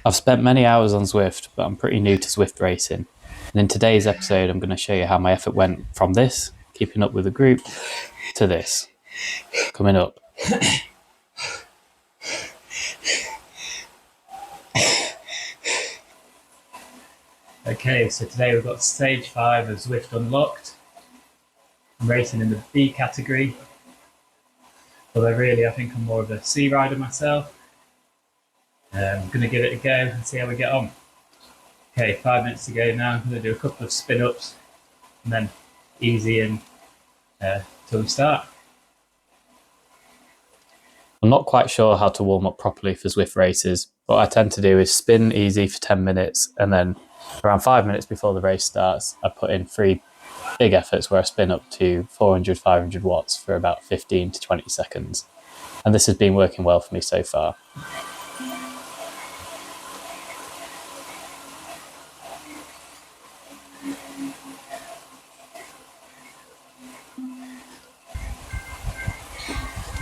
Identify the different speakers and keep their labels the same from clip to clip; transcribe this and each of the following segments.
Speaker 1: I've spent many hours on Zwift, but I'm pretty new to Zwift racing. And in today's episode, I'm going to show you how my effort went from this, keeping up with the group, to this, coming up.
Speaker 2: Okay, so today we've got stage 5 of Zwift unlocked. I'm racing in the B category, although really I think I'm more of a C rider myself. I'm going to give it a go and see how we get on. Okay, 5 minutes to go now. I'm going to do a couple of spin-ups and then easy in till we start.
Speaker 1: I'm not quite sure how to warm up properly for Zwift races. What I tend to do is spin easy for 10 minutes, and then around 5 minutes before the race starts, I put in 3 big efforts where I spin up to 400, 500 watts for about 15 to 20 seconds. And this has been working well for me so far.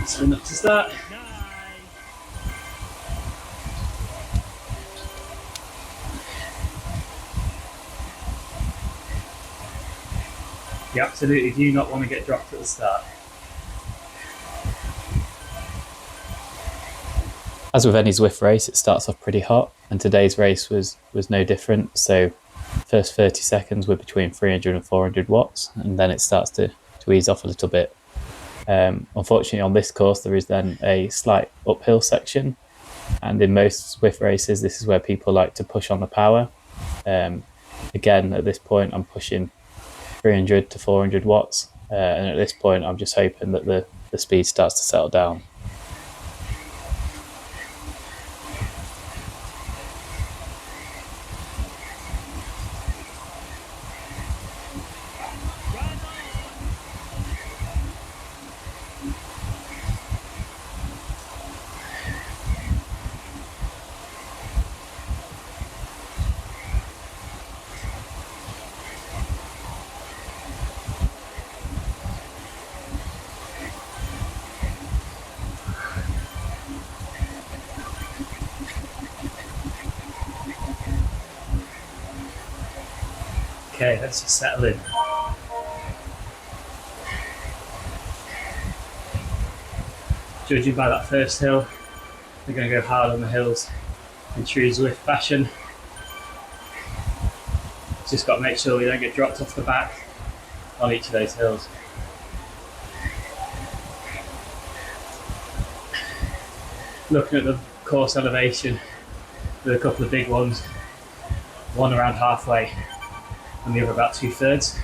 Speaker 2: Spin up to start. You absolutely do not want to get dropped at the start.
Speaker 1: As with any Zwift race, it starts off pretty hot, and today's race was no different. So first 30 seconds were between 300 and 400 watts, and then it starts to ease off a little bit. Unfortunately, on this course, there is then a slight uphill section, and in most Zwift races, this is where people like to push on the power. Again, at this point, I'm pushing 300 to 400 watts, and at this point, I'm just hoping that the speed starts to settle down.
Speaker 2: Okay, let's just settle in. Judging by that first hill, we're going to go hard on the hills in true Zwift fashion. Just got to make sure we don't get dropped off the back on each of those hills. Looking at the course elevation, with a couple of big ones, one around halfway and the other about 2/3.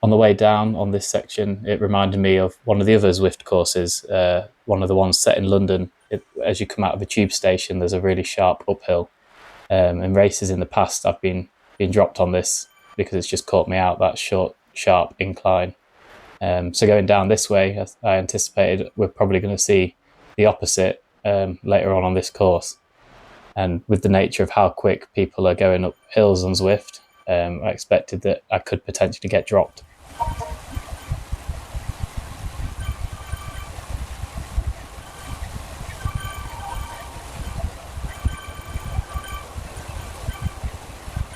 Speaker 1: On the way down on this section, it reminded me of one of the other Zwift courses, one of the ones set in London. As you come out of a tube station, there's a really sharp uphill. In races in the past, I've been dropped on this because it's just caught me out, that short, sharp incline. So going down this way, I anticipated we're probably going to see the opposite later on this course. And with the nature of how quick people are going up hills on Zwift, I expected that I could potentially get dropped.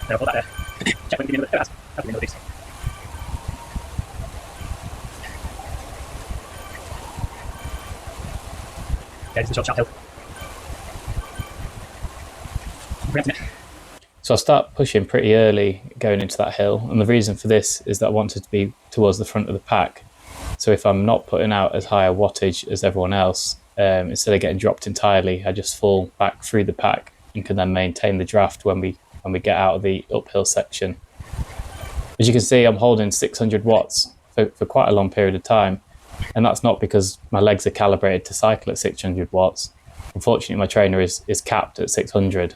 Speaker 2: Now put that there. Check when you get in the that's the piece. Okay, this is a short sharp hill.
Speaker 1: So I start pushing pretty early going into that hill, and the reason for this is that I wanted to be towards the front of the pack. So if I'm not putting out as high a wattage as everyone else, instead of getting dropped entirely, I just fall back through the pack and can then maintain the draft when we get out of the uphill section. As you can see, I'm holding 600 watts for quite a long period of time. And that's not because my legs are calibrated to cycle at 600 watts. Unfortunately, my trainer is capped at 600.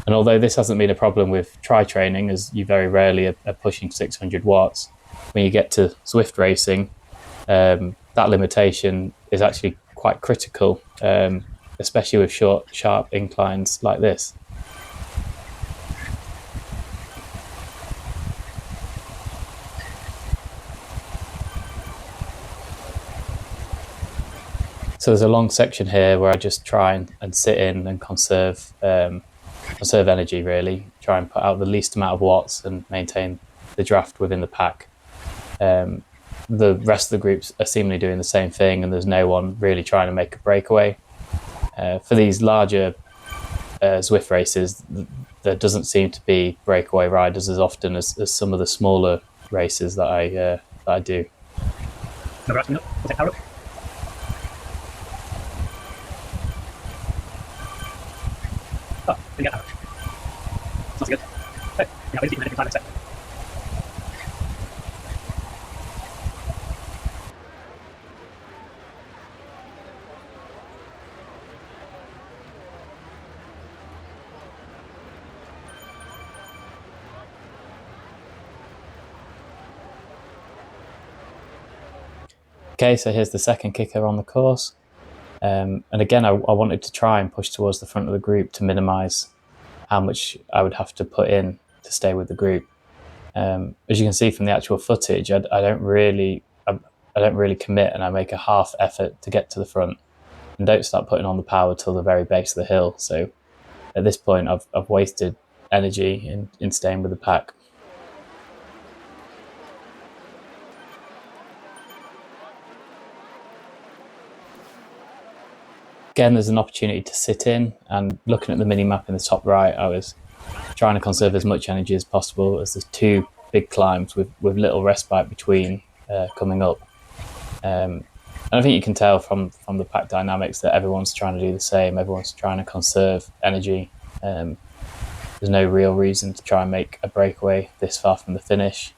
Speaker 1: And although this hasn't been a problem with tri-training, as you very rarely are pushing 600 watts, when you get to Zwift racing, that limitation is actually quite critical, especially with short, sharp inclines like this. So there's a long section here where I just try and sit in and conserve energy, really. Try and put out the least amount of watts and maintain the draft within the pack. The rest of the groups are seemingly doing the same thing, and there's no one really trying to make a breakaway. For these larger Zwift races, there doesn't seem to be breakaway riders as often as some of the smaller races that I do. Okay, so here's the second kicker on the course. And again, I wanted to try and push towards the front of the group to minimise how much I would have to put in to stay with the group. As you can see from the actual footage, I don't really commit, and I make a half effort to get to the front and don't start putting on the power till the very base of the hill. So at this point, I've wasted energy in staying with the pack. Again, there's an opportunity to sit in, and looking at the mini map in the top right, I was trying to conserve as much energy as possible, as there's two big climbs with little respite between coming up. And I think you can tell from the pack dynamics that everyone's trying to do the same. Everyone's trying to conserve energy. There's no real reason to try and make a breakaway this far from the finish.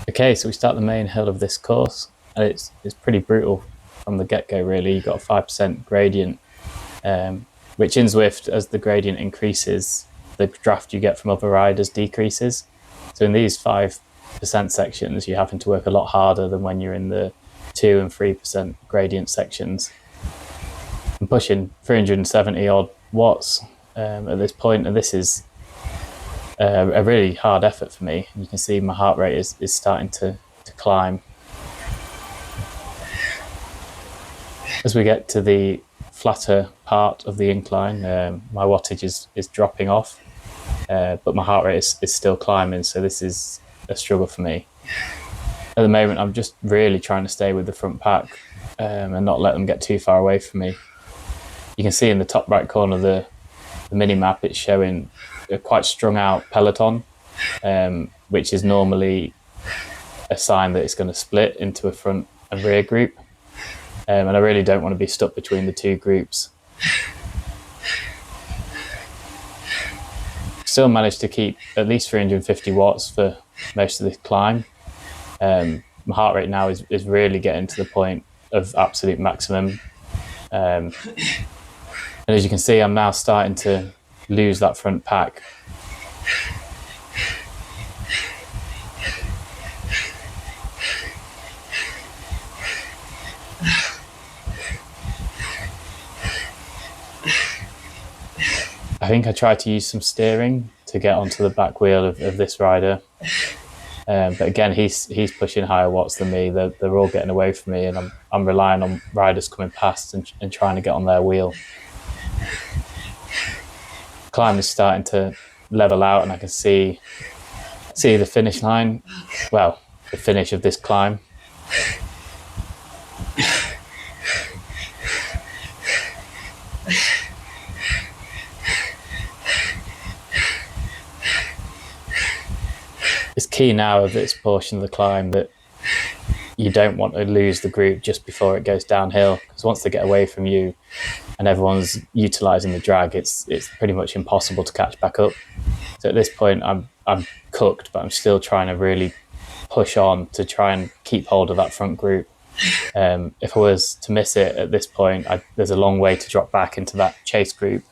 Speaker 1: Okay, so we start the main hill of this course, and it's pretty brutal from the get-go, really. You've got a 5% gradient, which in Zwift, as the gradient increases, the draft you get from other riders decreases. So in these 5% sections, you're having to work a lot harder than when you're in the 2 and 3% gradient sections. I'm pushing 370 odd watts at this point, and this is a really hard effort for me. You can see my heart rate is starting to climb. As we get to the flatter part of the incline, my wattage is dropping off, but my heart rate is still climbing, so this is a struggle for me. At the moment, I'm just really trying to stay with the front pack and not let them get too far away from me. You can see in the top right corner of the mini map, it's showing a quite strung out peloton, which is normally a sign that it's going to split into a front and rear group. And I really don't want to be stuck between the two groups. Still managed to keep at least 350 watts for most of the climb. My heart rate now is really getting to the point of absolute maximum. And as you can see, I'm now starting to lose that front pack. I think I tried to use some steering to get onto the back wheel of this rider. But again, he's pushing higher watts than me. They're all getting away from me, and I'm relying on riders coming past and trying to get on their wheel. Climb is starting to level out, and I can see the finish line. Well, the finish of this climb. It's key now of this portion of the climb that you don't want to lose the group just before it goes downhill, because once they get away from you and everyone's utilising the drag, it's pretty much impossible to catch back up. So at this point, I'm cooked, but I'm still trying to really push on to try and keep hold of that front group. If I was to miss it at this point, there's a long way to drop back into that chase group.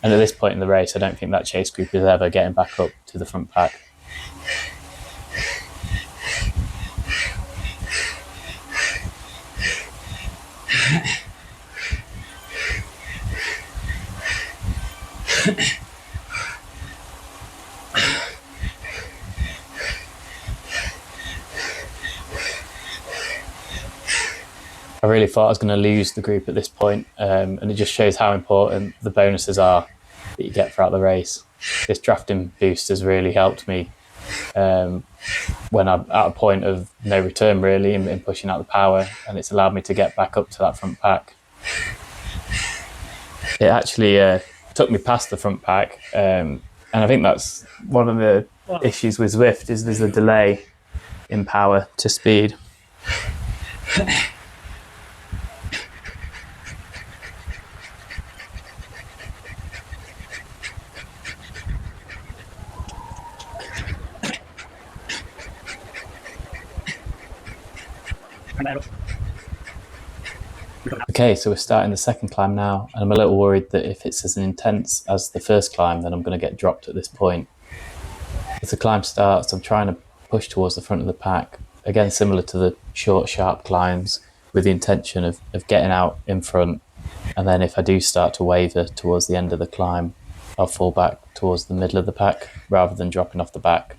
Speaker 1: And at this point in the race, I don't think that chase group is ever getting back up to the front pack. I really thought I was going to lose the group at this point, and it just shows how important the bonuses are that you get throughout the race. This drafting boost has really helped me when I'm at a point of no return, really, in pushing out the power, and it's allowed me to get back up to that front pack. It actually took me past the front pack, and I think that's one of the issues with Zwift is there's a delay in power to speed. Okay, so we're starting the second climb now, and I'm a little worried that if it's as intense as the first climb, then I'm going to get dropped at this point. As the climb starts, I'm trying to push towards the front of the pack, again similar to the short, sharp climbs, with the intention of getting out in front, and then if I do start to waver towards the end of the climb, I'll fall back towards the middle of the pack rather than dropping off the back.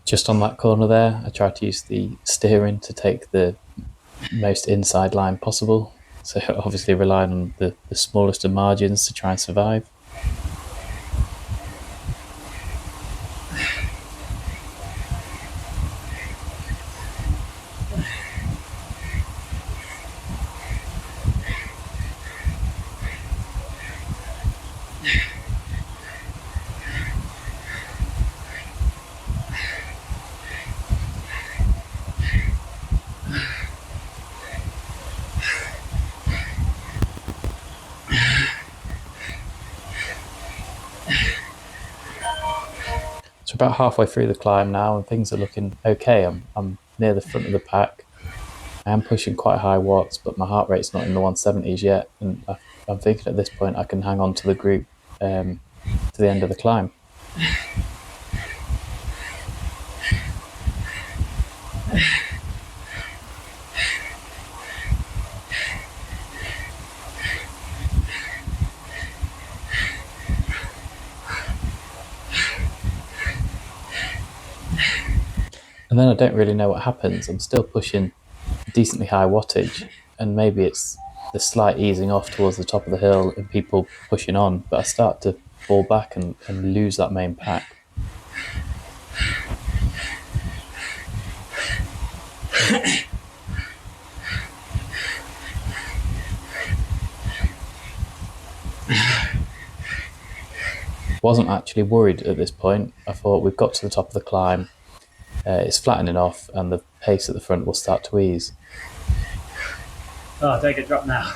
Speaker 1: Just on that corner there, I tried to use the steering to take the most inside line possible. So obviously relying on the smallest of margins to try and survive. So about halfway through the climb now, and things are looking okay. I'm near the front of the pack. I am pushing quite high watts, but my heart rate's not in the 170s yet, and I'm thinking at this point I can hang on to the group to the end of the climb. And then I don't really know what happens. I'm still pushing decently high wattage, and maybe it's the slight easing off towards the top of the hill and people pushing on, but I start to fall back and lose that main pack. Wasn't actually worried at this point. I thought we've got to the top of the climb, it's flattening off and the pace at the front will start to ease.
Speaker 2: Oh, don't get dropped now.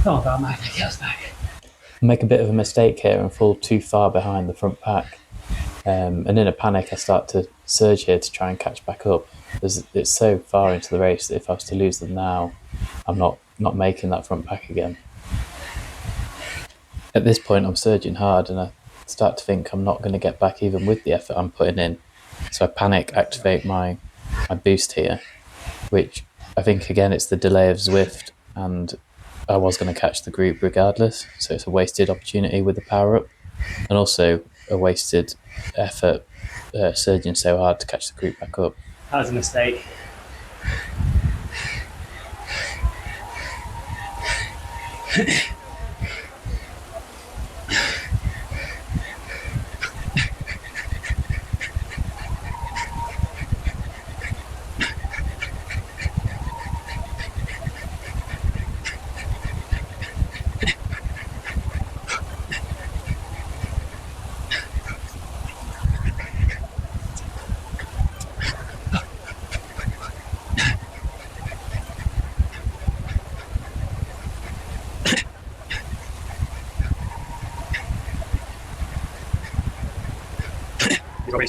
Speaker 2: Come on, Batman, get us back.
Speaker 1: Make a bit of a mistake here and fall too far behind the front pack. And in a panic, I start to surge here to try and catch back up. It's so far into the race that if I was to lose them now, I'm not making that front pack again. At this point, I'm surging hard and I start to think I'm not going to get back even with the effort I'm putting in. So I panic, activate my boost here, which I think, again, it's the delay of Zwift, and I was going to catch the group regardless. So it's a wasted opportunity with the power up, and also a wasted effort surging so hard to catch the group back up.
Speaker 2: That was a mistake.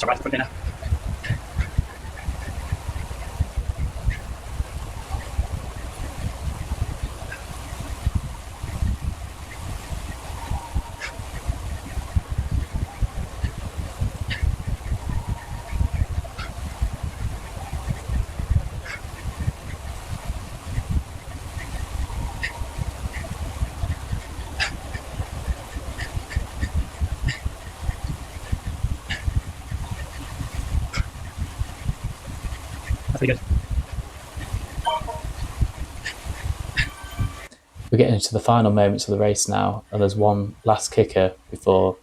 Speaker 2: shot right front here now. That's pretty good.
Speaker 1: We're getting into the final moments of the race now, and there's one last kicker before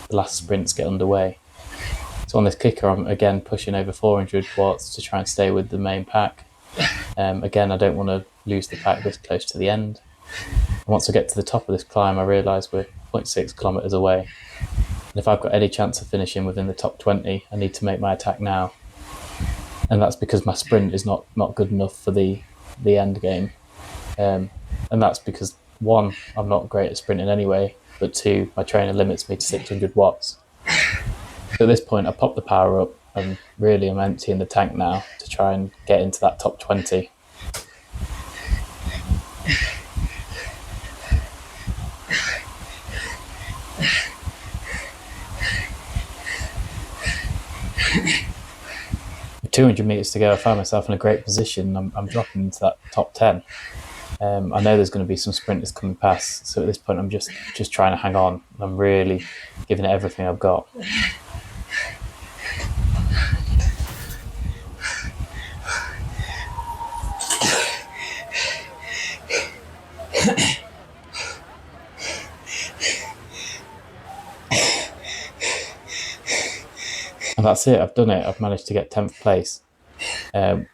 Speaker 1: the last sprints get underway. So on this kicker, I'm again pushing over 400 watts to try and stay with the main pack. Again, I don't want to lose the pack this close to the end. And once I get to the top of this climb, I realise we're 0.6 kilometres away. And if I've got any chance of finishing within the top 20, I need to make my attack now. And that's because my sprint is not good enough for the end game. And that's because, one, I'm not great at sprinting anyway, but two, my trainer limits me to 600 watts. So at this point, I pop the power up and really I'm emptying the tank now to try and get into that top 20. With 200 metres to go, I find myself in a great position. I'm dropping into that top 10. I know there's going to be some sprinters coming past, so at this point I'm just trying to hang on. I'm really giving it everything I've got. And that's it, I've done it. I've managed to get 10th place.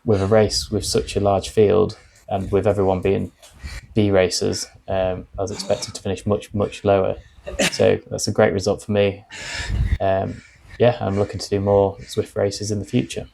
Speaker 1: With a race with such a large field and with everyone being B racers, I was expected to finish much lower. So that's a great result for me. I'm looking to do more Zwift races in the future.